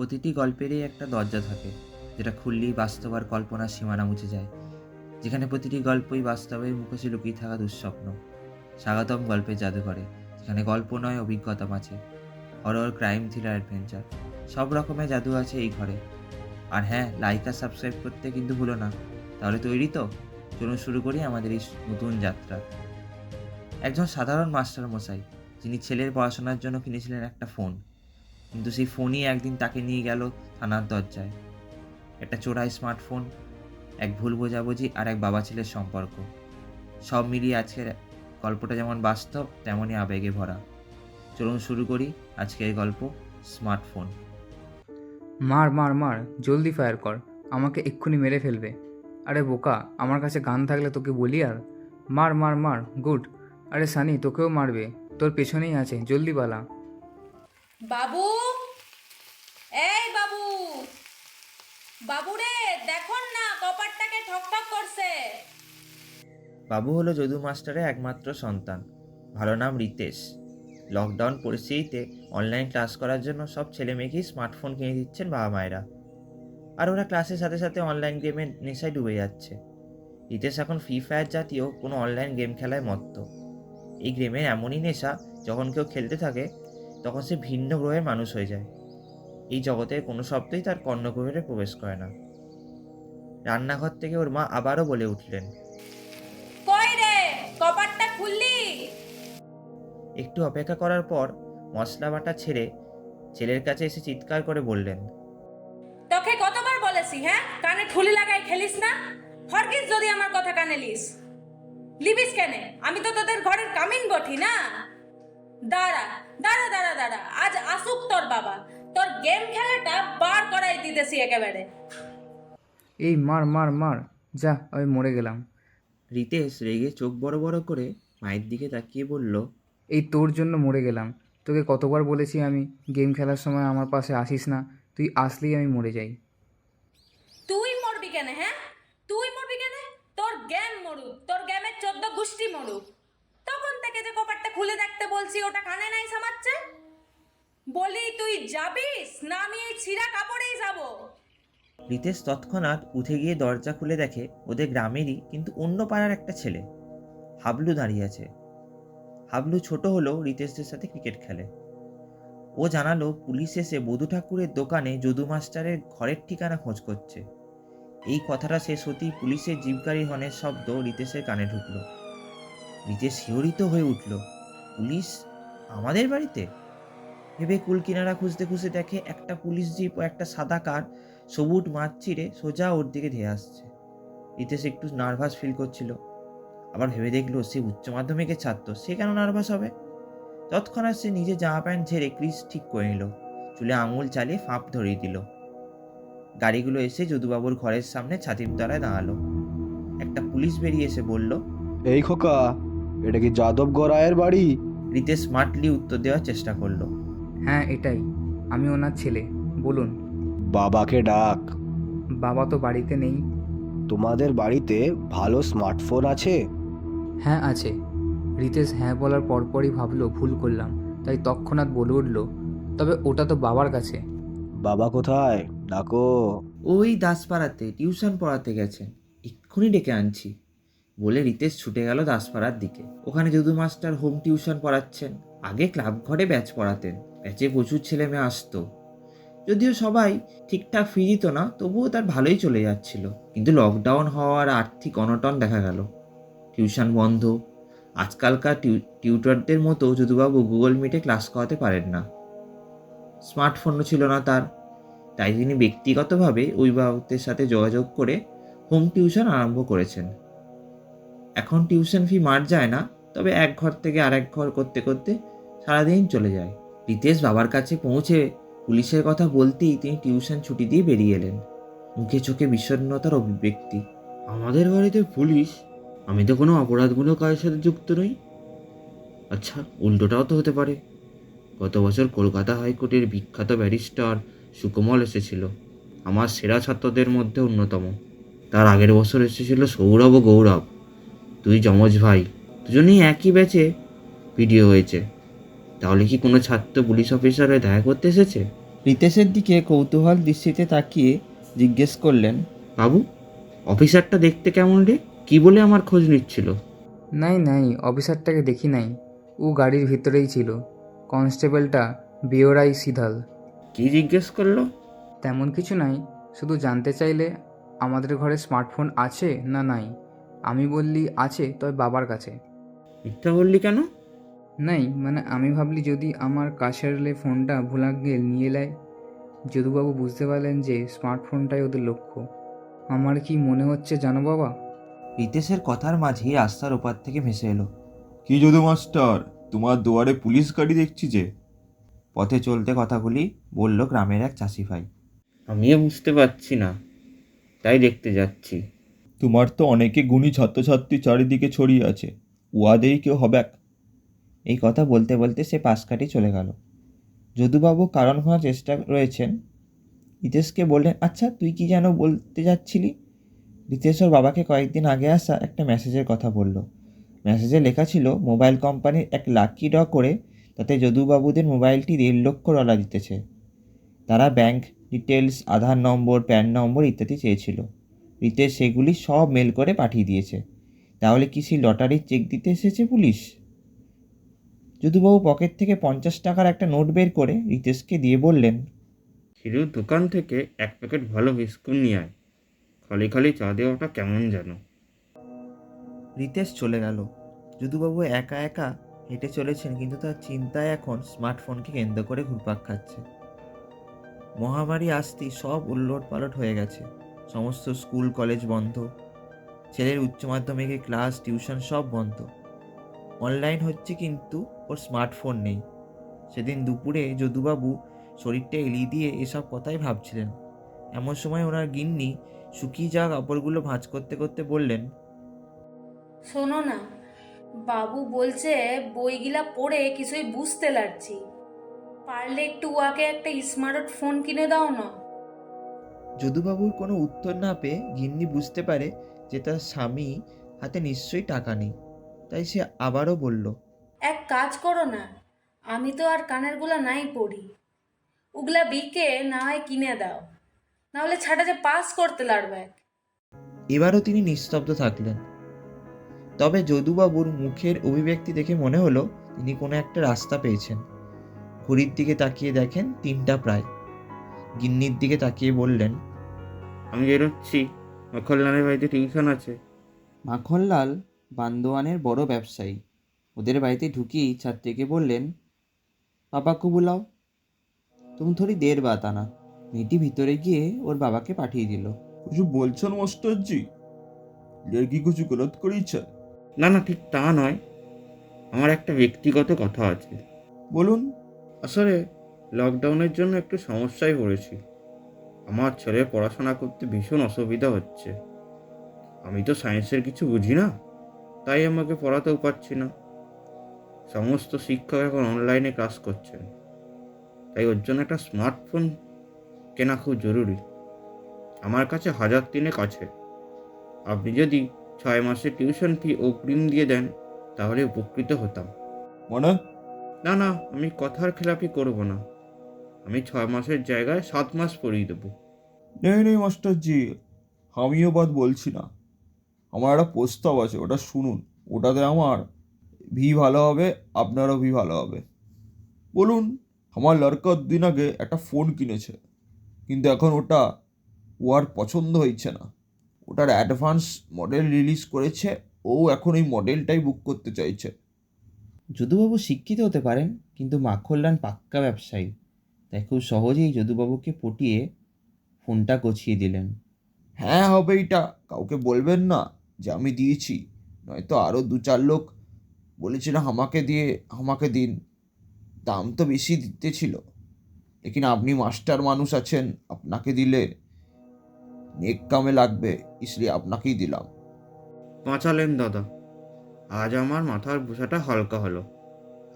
প্রতিটি গল্পেরই একটা দরজা থাকে, যেটা খুললেই বাস্তব আর কল্পনার সীমানা মুছে যায়, যেখানে প্রতিটি গল্পই বাস্তবের মুখোশে লুকিয়ে থাকা দুঃস্বপ্ন। স্বাগতম গল্পের জাদুঘরে, যেখানে গল্প নয়, অভিজ্ঞতা আছে। হরর, ক্রাইম, থ্রিলার, অ্যাডভেঞ্চার, সব রকমের জাদু আছে এই ঘরে। আর হ্যাঁ, লাইক আর সাবস্ক্রাইব করতে কিন্তু ভুলো না। তাহলে তৈরি তো? চলুন শুরু করি আমাদের এই নতুন যাত্রা। একজন সাধারণ মাস্টার মশাই, যিনি ছেলের পড়াশোনার জন্য কিনেছিলেন একটা ফোন, কিন্তু সেই ফোনই একদিন তাকে নিয়ে গেল থানার দরজায়। একটা চোরাই স্মার্টফোন, এক ভুল বোঝাবুঝি আর এক বাবা ছেলের সম্পর্ক, সব মিলিয়ে আজকের গল্পটা যেমন বাস্তব তেমনই আবেগে ভরা। চলুন শুরু করি আজকের গল্প, স্মার্টফোন। মার মার মার, জলদি ফায়ার কর, আমাকে এক্ষুনি মেরে ফেলবে। আরে বোকা, আমার কাছে গান থাকলে তোকে বলি আর। মার মার মার, গুড। আরে সানি, তোকেও মারবে, তোর পেছনেই আছে, জলদি পালা। বাবু, এই বাবু, বাবু রে, দেখুন না কপারটাকে ঠকঠক করছে। বাবু হলো যদু মাস্টারের একমাত্র সন্তান। ভালো নাম রিতেশ। লকডাউন পরিস্থিতিতে অনলাইন ক্লাস করার জন্য সব ছেলে মেয়েকেই স্মার্টফোন কিনে দিচ্ছেন বাবা মায়েরা। আর ওরা ক্লাসের সাথে সাথে অনলাইন গেমের নেশায় ডুবে যাচ্ছে। রিতেশ এখন ফ্রি ফায়ার জাতীয় কোনো অনলাইন গেম খেলায় মত্ত। এই গেমের এমনই নেশা, যখন কেউ খেলতে থাকে তখন সে ভিন্ন গ্রহের মানুষ হয়ে যায়। এই জগতের কোনো শব্দই তার কর্ণগভীরে প্রবেশ করে না। রান্নাঘর থেকে ওর মা আবারও বলে উঠলেন, কই রে, কপারটা খুললি? একটু অপেক্ষা করার পর মশলা বাটা ছেড়ে ছেলের কাছে এসে চিৎকার করে বললেন, তোকে কতবার বলেছি, হ্যাঁ, কানে ঠুলি লাগাই খেলিস না। হরগিস যদি আমার কথা কানে লিবিস কেনে? আমি তো তোদের ঘরের কামিন বটি না। দাঁড়া দাঁড়া দাঁড়া দাঁড়া, আজ আসুক তোর বাবা, তোর গেম খেলাটা বার করাই দিতেছি একেবারে। এই মার মার মার, যা, আমি মরে গেলাম। রিতেশ রেগে চোখ বড় বড় করে মায়ের দিকে তাকিয়ে বলল, এই তোর জন্য মরে গেলাম। তোকে কতবার বলেছি আমি, গেম খেলার সময় আমার পাশে আসিস না, তুই আসলেই আমি মরে যাই। তুই মরবি কেন, হ্যাঁ? তুই মরবি কেন? তোর গেম মরুক, তোর গেমের 14 গোষ্ঠী মরুক। তখন থেকে যে কপারটা খুলে দেখতে বলছি, ওটা কানে নাই সামাচ্ছে। বলি তুই যাবিস না আমি এই ছিঁড়া কাপড়েই যাব? রিতেশ তৎক্ষণাৎ উঠে গিয়ে দরজা খুলে দেখে ওদের গ্রামেরই কিন্তু অন্য পাড়ার একটা ছেলে, হাবলু, দাঁড়িয়ে আছে। হাবলু ছোট হলেও রিতেশদের সাথে ক্রিকেট খেলে। ও জানালো পুলিশ এসে বধূ ঠাকুরের দোকানে যদু মাস্টারের ঘরের ঠিকানা খোঁজ করছে। এই কথাটা শেষ হতেই পুলিশের জিপগাড়ি হর্নের শব্দ রিতেশের কানে ঢুকল। রিতেশ শিহরিত হয়ে উঠল। পুলিশ আমাদের বাড়িতে? ভেবে কুল কিনারা খুঁজতে খুঁজতে দেখে একটা পুলিশ জিপ ও একটা সাদা কার সবুজ মাঠ চিরে সোজা ওর দিকে ধেয়ে আসছে। রিতেশ একটু নার্ভাস ফিল করছিল, আবার ভেবে দেখলো সে উচ্চ মাধ্যমিকের ছাত্র, সে কেন নার্ভাস হবে। তৎক্ষণাৎ সে নিজে জামা প্যান্ট ঝেড়ে ক্রিজ ঠিক করে নিল, চুলে আঙুল চালিয়ে ফাঁপ ধরিয়ে দিল। গাড়িগুলো এসে যদুবাবুর ঘরের সামনে ছাতির তলায় দাঁড়ালো। একটা পুলিশ বেরিয়ে এসে বলল, এই খোকা, এটা কি যাদবগড় রায়ের বাড়ি? রিতেশ স্মার্টলি উত্তর দেওয়ার চেষ্টা করলো। হ্যাঁ এটাই, আমি ওনার ছেলে, বলুন। বাবাকে ডাক। বাবা তো বাড়িতে নেই। তোমাদের বাড়িতে ভালো স্মার্টফোন আছে? হ্যাঁ আছে। রিতেশ হ্যাঁ বলার পরপরই ভাবলো ভুল করলাম, তাই তৎক্ষণাৎ বলে উঠল, তবে ওটা তো বাবার কাছে। বাবা কোথায়? ডাকো। ওই দাসপাড়াতে টিউশন পড়াতে গেছেন, এক্ষুনি ডেকে আনছি, বলে রিতেশ ছুটে গেল দাসপাড়ার দিকে। ওখানে যদু মাস্টার হোম টিউশন পড়াচ্ছেন। আগে ক্লাব ঘরে ব্যাচ পড়াতেন, ব্যাচে প্রচুর ছেলে মেয়ে আসতো। যদিও সবাই ঠিকঠাক ফি দিত না, তবুও তার ভালোই চলে যাচ্ছিল। কিন্তু লকডাউন হওয়ার আর্থিক অনটন দেখা গেল, টিউশন বন্ধ। আজকালকার টিউটরদের মতো যদুবাবু গুগল মিটে ক্লাস করাতে পারেন না, স্মার্টফোনও ছিল না তার। তাই তিনি ব্যক্তিগতভাবে অভিভাবকদের সাথে যোগাযোগ করে হোম টিউশন আরম্ভ করেছেন। এখন টিউশন ফি মার যায় না, তবে এক ঘর থেকে আরেক ঘর করতে করতে সারাদিন চলে যায়। রিতেশ বাবার কাছে পৌঁছে পুলিশের কথা বলতেই তিনি টিউশন ছুটি দিয়ে বেরিয়ে এলেন, মুখে চোখে বিষণ্ণতার অভিব্যক্তি। আমাদের বাড়িতে পুলিশ? আমি তো কোনো অপরাধমূলক কাজের সাথে যুক্ত নই। আচ্ছা, উল্টোটাও তো হতে পারে। গত বছর কলকাতা হাইকোর্টের বিখ্যাত ব্যারিস্টার সুকোমল এসেছিল, আমার সেরা ছাত্রদের মধ্যে অন্যতম। তার আগের বছর এসেছিল সৌরভ ও গৌরব, দুই যমজ ভাই, দুজনেই একই ব্যাচে ভিডিও হয়েছে। তাহলে কি কোনো ছাত্র পুলিশ অফিসার হয়ে দেখা করতে এসেছে? রিতেশের দিকে কৌতূহল দৃষ্টিতে তাকিয়ে জিজ্ঞেস করলেন, বাবু, অফিসারটা দেখতে কেমন রে? কি বলে আমার খোঁজ নিচ্ছিল? নাই নাই, অফিসারটাকে দেখি নাই, ও গাড়ির ভিতরেই ছিল। কনস্টেবলটা বিওরাই সিধাল। কি জিজ্ঞেস করলো? তেমন কিছু নাই, শুধু জানতে চাইলে আমাদের ঘরে স্মার্টফোন আছে না নাই। আমি বললি আছে, তবে বাবার কাছে। মিথ্যা বললি কেন? নাই মানে আমি ভাবলি যদি আমার কাছের ফোনটা ভোলা গিয়ে নিয়ে নেয়। যদুবাবু বুঝতে পারলেন যে স্মার্টফোনটাই ওদের লক্ষ্য। আমার কি মনে হচ্ছে জানো বাবা? রিতেশের কথার মাঝেই রাস্তার ওপার থেকে ভেসে এলো, কি যদু মাস্টার, তোমার দুয়ারে পুলিশ গাড়ি দেখছি যে। পথে চলতে কথাগুলি বলল গ্রামের এক চাষি ভাই। আমিও বুঝতে পারছি না, তাই দেখতে যাচ্ছি। তোমার তো অনেকে গুণী ছাত্রছাত্রী চারিদিকে ছড়িয়ে আছে, উহাদেরই কেউ হবেক। এই কথা বলতে বলতে সে পাশ কাটি চলে গেল। যদুবাবু কারণ খোঁজার চেষ্টা রয়েছেন। রিতেশকে বললেন, আচ্ছা তুই কি যেন বলতে যাচ্ছিলি? রিতেশ ওর বাবাকে কয়েকদিন আগে আসা একটা মেসেজের কথা বলল। মেসেজে লেখা ছিল মোবাইল কোম্পানির এক লাকি ড্র করে তাতে যদুবাবুদের মোবাইলটি $1,50,000 দিতেছে। তারা ব্যাংক ডিটেলস, আধার নম্বর, প্যান নম্বর ইত্যাদি চেয়েছিল। রিতেশ সেগুলি সব মেল করে পাঠিয়ে দিয়েছে। তাহলে কি সেই লটারির চেক দিতে এসেছে পুলিশ? যদুবাবু পকেট থেকে 50 টাকার একটা নোট বের করে রিতেশকে দিয়ে বললেন, হিরুর দোকান থেকে এক প্যাকেট ভালো বিস্কুট নিয়ে আয়। খালি খালি চা দেওয়াটা কেমন যেন। রিতেশ চলে গেল। যদুবাবু একা একা হেঁটে চলেছেন, কিন্তু তার চিন্তায় এখন স্মার্টফোনকে কেন্দ্র করে ঘুরপাক খাচ্ছে। মহামারী আসতেই সব উলটপালট হয়ে গেছে। সমস্ত স্কুল কলেজ বন্ধ, ছেলের উচ্চ মাধ্যমিকের ক্লাস টিউশন সব বন্ধ। অনলাইন হচ্ছে কিন্তু ওর স্মার্টফোন নেই। সেদিন দুপুরে যদুবাবু শরীরটা এলিয়ে দিয়ে এসব কথাই ভাবছিলেন। এমন সময় ওনার গিন্নি শুকিয়ে যাওয়া কাপড়গুলো ভাঁজ করতে করতে বললেন, শোনো না, বাবু বলছে বইগুলা পড়ে কিছুই বুঝতে লাগছি, পারলে একটু ওয়াকে একটা স্মার্ট ফোন কিনে দাও না। যদুবাবুর কোনো উত্তর না পেয়ে গিন্নি বুঝতে পারে যে তার স্বামী হাতে নিশ্চয়ই টাকা নেই। তাই সে আবারও বলল, এক কাজ করো না, আমি তো আর কানেরগুলা নাই পড়ি, ওগুলা বিকে না হয় কিনে দাও, নাহলে ছাটা যে পাস করতে লাগবে। এবারও তিনি নিস্তব্ধ থাকলেন। তবে যদুবাবুর মুখের অভিব্যক্তি দেখে মনে হলো তিনি কোনো একটা রাস্তা পেয়েছেন। ঘড়ির দিকে তাকিয়ে দেখেন 3টা প্রায়। গিন্নির দিকে তাকিয়ে বললেন, আমি বেরোচ্ছি, মখললালের বাড়িতে টিউশন আছে। মাখনলাল বান্দোয়ানের বড় ব্যবসায়ী। ওদের বাড়িতে ঢুকিয়েই ছাত্রীকে বললেন, পাপা কো বুলাও। তুমি থোড়ি দের বাত আনা। মেয়েটি ভিতরে গিয়ে ওর বাবাকে পাঠিয়ে দিল। কিছু বলছেন মাস্টারজি? লড়কি কিছু গলত করেছে? না না, ঠিক তা নয়, আমার একটা ব্যক্তিগত কথা আছে। বলুন। আসলে লকডাউনের জন্য একটু সমস্যায় পড়েছি। আমার ছেলের পড়াশোনা করতে ভীষণ অসুবিধা হচ্ছে। আমি তো সায়েন্সের কিছু বুঝি না, তাই আমাকে পড়াতেও পারছি না। সমস্ত শিক্ষক এখন অনলাইনে ক্লাস করছেন, তাই ওর জন্য একটা স্মার্টফোন কেনা খুব জরুরি। আমার কাছে 1,000 আছে। আপনি যদি 6 মাসের টিউশন ফি অগ্রিম দিয়ে দেন তাহলে উপকৃত হতাম। মানে? না না, আমি কথার খেলাপি করব না। আমি 6 মাসের জায়গায় 7 মাস পড়িয়ে দেবো। নেই নেই মাস্টারজি, আমিও বাদ বলছি না। আমার একটা প্রস্তাব আছে, ওটা শুনুন। ওটাতে আমার ভি ভালো হবে, আপনারও ভি ভালো হবে। বলুন। আমার লড়কা দিন আগে একটা ফোন কিনেছে, কিন্তু এখন ওটা ওর পছন্দ হয়েছে না। ওটার অ্যাডভান্স মডেল রিলিজ করেছে, ও এখন ওই মডেলটাই বুক করতে চাইছে। যদুবাবু শিক্ষিত হতে পারেন, কিন্তু মাখনলাল পাক্কা ব্যবসায়ী। তাই খুব সহজেই যদুবাবুকে পটিয়ে ফোনটা গছিয়ে দিলেন। হ্যাঁ হবে, এইটা কাউকে বলবেন না যে আমি দিয়েছি, নয়তো আরও 2-4 লোক বলেছিল আমাকে দিন। দাম তো বেশি দিতে ছিল, লেকিন আপনি মাস্টার মানুষ আছেন, আপনাকে দিলে নেক কামে লাগবে, इसलिए আপনাকেই দিলাম। বাঁচালেন দাদা, আজ আমার মাথার বোঝাটা হালকা হলো।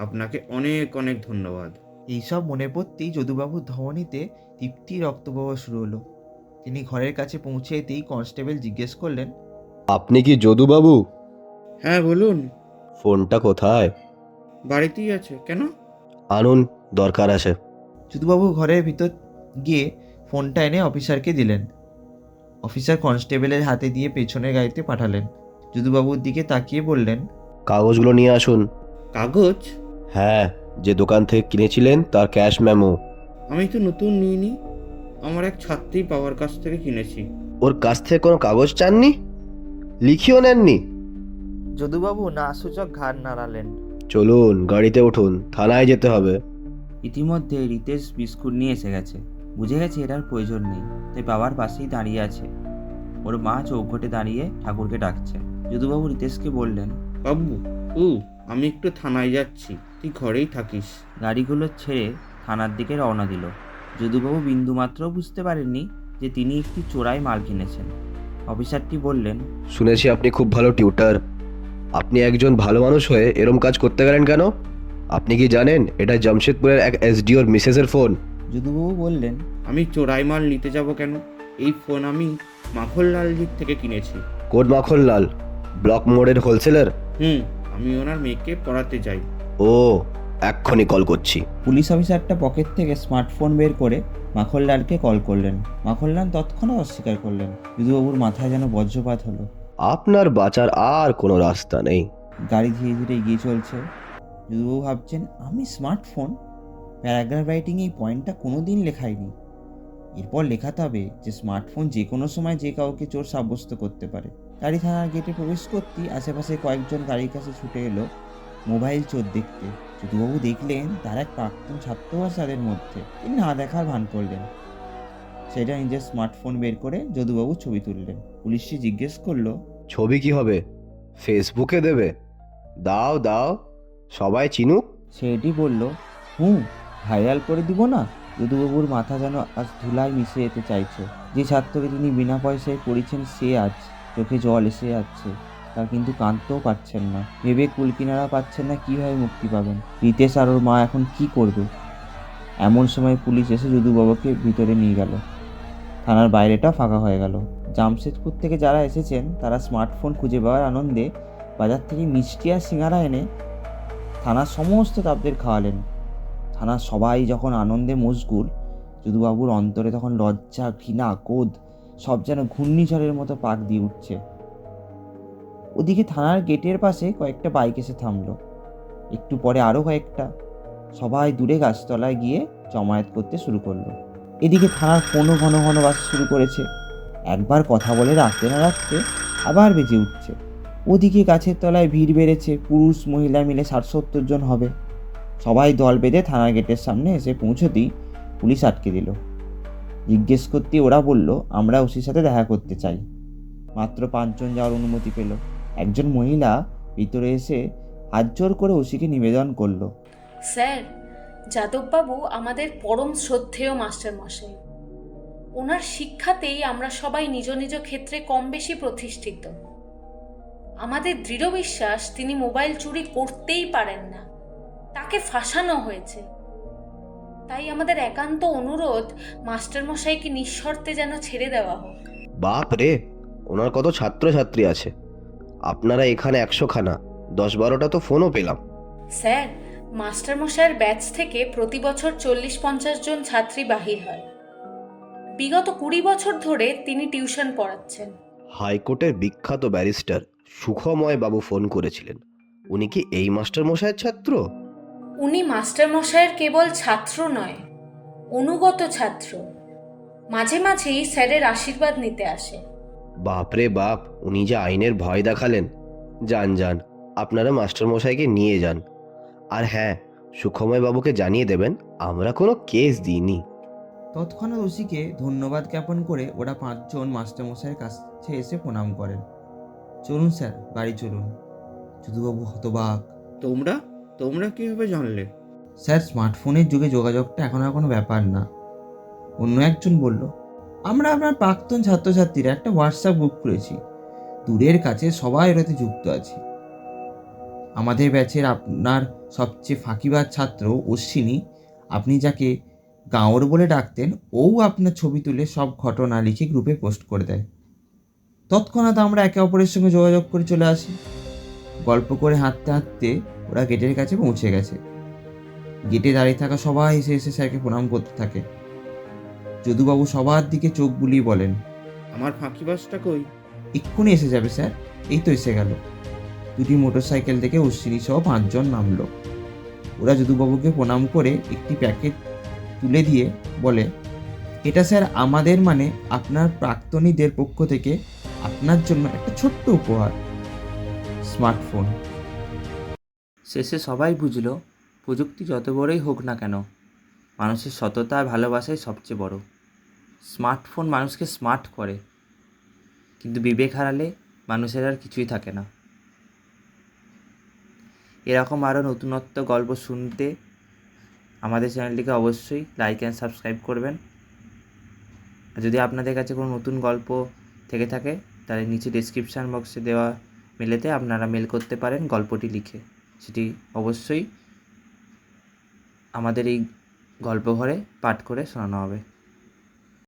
আপনাকে অনেক অনেক ধন্যবাদ। এইসব মনে পড়তেই যদুবাবুর ধমনীতে তৃপ্তি রক্তপ্রবাহ শুরু হলো। তিনি ঘরের কাছে পৌঁছেতেই কনস্টেবল জিজ্ঞেস করলেন, আপনি কি যদুবাবু? হ্যাঁ বলুন। ফোনটা কোথায়? বাড়িতেই আছে, কেন? আনুন, দরকার আছে। যদুবাবু ঘরের ভিতর গিয়ে ফোনটা এনে অফিসারকে দিলেন। অফিসার কনস্টেবলের হাতে দিয়ে পেছনের গাড়িতে পাঠালেন। যদুবাবুর দিকে তাকিয়ে বললেন, কাগজগুলো নিয়ে আসুন। কাগজ? হ্যাঁ, যে দোকান থেকে কিনেছিলেন তার ক্যাশ মেমো। আমি তো নতুন নিইনি, আমার এক ছাত্রী বাবার কাছ থেকে কিনেছি। ওর কাছ থেকে কোনো কাগজ চাননি? লিখিও নেননি? যদুবাবু না সূচক ঘাড় নাড়ালেন। চলুন গাড়িতে উঠুন, থানায় যেতে হবে। ইতিমধ্যে রিতেশ বিস্কুট নিয়ে এসে গেছে। বুঝে গেছে এটার প্রয়োজন নেই, তাই বাবার পাশেই দাঁড়িয়ে আছে। ওর মা চৌঘটে দাঁড়িয়ে ঠাকুরকে ডাকছে। যদুবাবু রিতেশকে বললেন, বাবু, আমি একটু থানায় যাচ্ছি, তুই ঘরেই থাকিস। গাড়িগুলো ছেড়ে থানার দিকে রওনা দিল। যদুবাবু বিন্দুমাত্রও বুঝতে পারেননি যে তিনি একটি চোরাই মাল কিনেছেন। অফিসারটি বললেন, শুনেছি আপনি খুব ভালো টিউটার। আপনি একজন ভালো মানুষ হয়ে এরম কাজ করতে গেলেন কেন? আপনি কি জানেন এটা জামশেদপুরের এক এসডিওর মিসেসের ফোন? যদুবাবু বললেন, আমি চোরাই মাল নিতে যাব কেন? এই ফোন আমি মাখনলালজির থেকে কিনেছি। কোড মাখনলাল, ব্লক মোড়ের হোলসেলার? আমি ওনার মেয়েকে পড়াতে যাই। ও, এক্ষুনি কল করছি। পুলিশ অফিসারটা পকেট থেকে স্মার্টফোন বের করে মাখনলালকে কল করলেন। মাখনলাল তৎক্ষণাৎ অস্বীকার করলেন। যদুবাবুর মাথায় যেন বজ্রপাত হলো। আপনার বাঁচার আর কোনো রাস্তা নেই। গাড়ি ধীরে ধীরে এগিয়ে চলছে। যদুবাবু ভাবছেন, আমি স্মার্টফোন, প্যারাগ্রাফ রাইটিং এই পয়েন্টটা কোনো দিন লেখাইনি। এরপর লেখাতে হবে যে স্মার্টফোন যে কোনো সময় যে কাউকে চোর সাব্যস্ত করতে পারে। গাড়ি থানার গেটে প্রবেশ করতেই আশেপাশে কয়েকজন গাড়ির কাছে ছুটে এলো মোবাইল চোর দেখতে। যদুবাবু দেখলেন তার এক প্রাক্তন ছাত্র আছে তাদের মধ্যে। তিনি না দেখার ভান করলেন। সেটা নিজের স্মার্টফোন বের করে যদুবাবু ছবি তুললেন। পুলিশটি জিজ্ঞেস করলো, ছবি কি হবে? ফেসবুকে দেবে? দাও দাও, সবাই চিনুক। সেটি বলল, ভাইরাল করে দিব না। যদুবাবুর মাথা যেন আজ ধুলায় মিশে যেতে চাইছে। যে ছাত্রকে তিনি বিনা পয়সায় পড়িয়েছেন সে আজ চোখে জল এসে যাচ্ছে। তার কিন্তু কাঁদতেও পারছেন না, ভেবে কুলকিনারা পাচ্ছেন না কিভাবে মুক্তি পাবেন। রিতেশ আর ওর মা এখন কি করবে? এমন সময় পুলিশ এসে যদুবাবুকে ভিতরে নিয়ে গেল। থানার বাইরেটা ফাঁকা হয়ে গেল। জামশেদপুর থেকে যারা এসেছেন তারা স্মার্টফোন খুঁজে পাওয়ার আনন্দে বাজার থেকে মিষ্টি আর সিঙ্গারা এনে থানার সমস্ত স্টাফদের খাওয়ালেন। থানার সবাই যখন আনন্দে মশগুল, যদুবাবুর অন্তরে তখন লজ্জা, ঘৃণা, ক্রোধ সব যেন ঘূর্ণিঝড়ের মতো পাক দিয়ে উঠছে। ওদিকে থানার গেটের পাশে কয়েকটা বাইক এসে থামলো। একটু পরে আরও কয়েকটা। সবাই দূরে গাছতলায় গিয়ে জমায়েত করতে শুরু করলো। এদিকে থানার ফোনও ঘন ঘন বাজতে শুরু করেছে। একবার কথা বলে রাখতে না রাখতে আবার বেজে উঠছে। ওদিকে গাছের তলায় ভিড় বেড়েছে, পুরুষ মহিলা মিলে 60-70 জন হবে। সবাই দল বেঁধে থানার গেটের সামনে এসে পৌঁছতেই পুলিশ আটকে দিল। জিজ্ঞেস করতে ওরা বলল, আমরা ওসির সাথে দেখা করতে চাই। মাত্র 5 জন যাওয়ার অনুমতি পেল। একজন মহিলা ভিতরে এসে হাত জোর করে ওসিকে নিবেদন করলো, স্যার, যাদববাবু আমাদের পরম শ্রদ্ধেয় মাস্টারমশাই। ওনার শিক্ষাতেই আমরা সবাই নিজ নিজ ক্ষেত্রে কম বেশি প্রতিষ্ঠিত। আমাদের দৃঢ় বিশ্বাস তিনি মোবাইল চুরি করতেই পারেন না, তাকে ফাঁসানো হয়েছে। তাই আমাদের একান্ত অনুরোধ মাস্টারমশাইকে নিঃশর্তে যেন ছেড়ে দেওয়া হোক। বাপ রে, ওনার কত ছাত্রছাত্রী আছে! আপনারা এখানে 100 খানা, 10-12টা তো ফোনও পেলাম। স্যার, মাস্টারমশাইয়ের ব্যাচ থেকে প্রতি বছর 40-50 জন ছাত্রী বাহির হয়। বিগত 20 বছর ধরে তিনি টিউশন পড়াচ্ছেন। হাইকোর্টের বিখ্যাত ব্যারিস্টার সুখময় বাবু ফোন করেছিলেন। উনি কি এই মাস্টার মশাইয়ের ছাত্র? উনি মাস্টারমশাইয়ের কেবল ছাত্র নয়, অনুগত ছাত্র। মাঝে মাঝেই স্যারের আশীর্বাদ নিতে আসে। বাপরে বাপ, উনি যে আইনের ভয় দেখালেন। যান যান, আপনারা মাস্টার মশাইকে নিয়ে যান। আর হ্যাঁ, সুখময় বাবুকে জানিয়ে দেবেন আমরা কোনো কেস দিইনি। তৎক্ষণাৎ ওসিকে ধন্যবাদ জ্ঞাপন করে ওরা 5 জন মাস্টারমশাইয়ের কাছে এসে প্রণাম করেন। চলুন স্যার, বাড়ি চলুন। যদুবাবু হতবাক। তোমরা কিভাবে জানলে? স্যার, স্মার্টফোনের যুগে যোগাযোগটা এখন আর কোনো ব্যাপার না। অন্য একজন বলল, আমরা আপনার প্রাক্তন ছাত্রছাত্রীরা একটা হোয়াটসঅ্যাপ গ্রুপ খুলেছি, দূরের কাছে সবাই ওটাতে যুক্ত আছি। আমাদের ব্যাচের আপনার সবচেয়ে ফাঁকিবাজ ছাত্র অশ্বিনী, আপনি যাকে গাঁওর বলে ডাকতেন, ও আপনার ছবি তুলে সব ঘটনা লিখে গ্রুপে পোস্ট করে দেয়। তৎক্ষণাৎ আমরা একে অপরের সঙ্গে যোগাযোগ করে চলে আসি। গল্প করে হাঁটতে হাঁটতে ওরা গেটের কাছে পৌঁছে গেছে। গেটে দাঁড়িয়ে থাকা সবাই এসে এসে স্যারকে প্রণাম করতে থাকে। যদুবাবু সবার দিকে চোখ বুলিয়ে বলেন, আমার ফাঁকিবাসটা কই? এক্ষুনি এসে যাবে স্যার, এই তো এসে গেল। দুটি মোটরসাইকেল থেকে অশ্বিনী সহ 5 জন নামলো। ওরা যদুবাবুকে প্রণাম করে একটি প্যাকেট তুলে দিয়ে বলে, এটা স্যার আমাদের মানে আপনার প্রাক্তনীদের পক্ষ থেকে আপনার জন্য একটা ছোট্ট উপহার, স্মার্টফোন। শেষে সবাই বুঝলো প্রযুক্তি যত বড়ই হোক না কেন, মানুষের সততা আর ভালোবাসাই সবচেয়ে বড়। স্মার্টফোন মানুষকে স্মার্ট করে, কিন্তু বিবেক হারালে মানুষের আর কিছুই থাকে না। এরকম আরও নতুনত্ব গল্প শুনতে আমাদের চ্যানেলটিকে অবশ্যই লাইক অ্যান্ড সাবস্ক্রাইব করবেন। আর যদি আপনাদের কাছে কোনো নতুন গল্প থেকে থাকে তাহলে নিচে ডেসক্রিপশান বক্সে দেওয়া মেলেতে আপনারা মেল করতে পারেন গল্পটি লিখে। সেটি অবশ্যই আমাদের এই গল্প ঘরে পাঠ করে শোনানো হবে।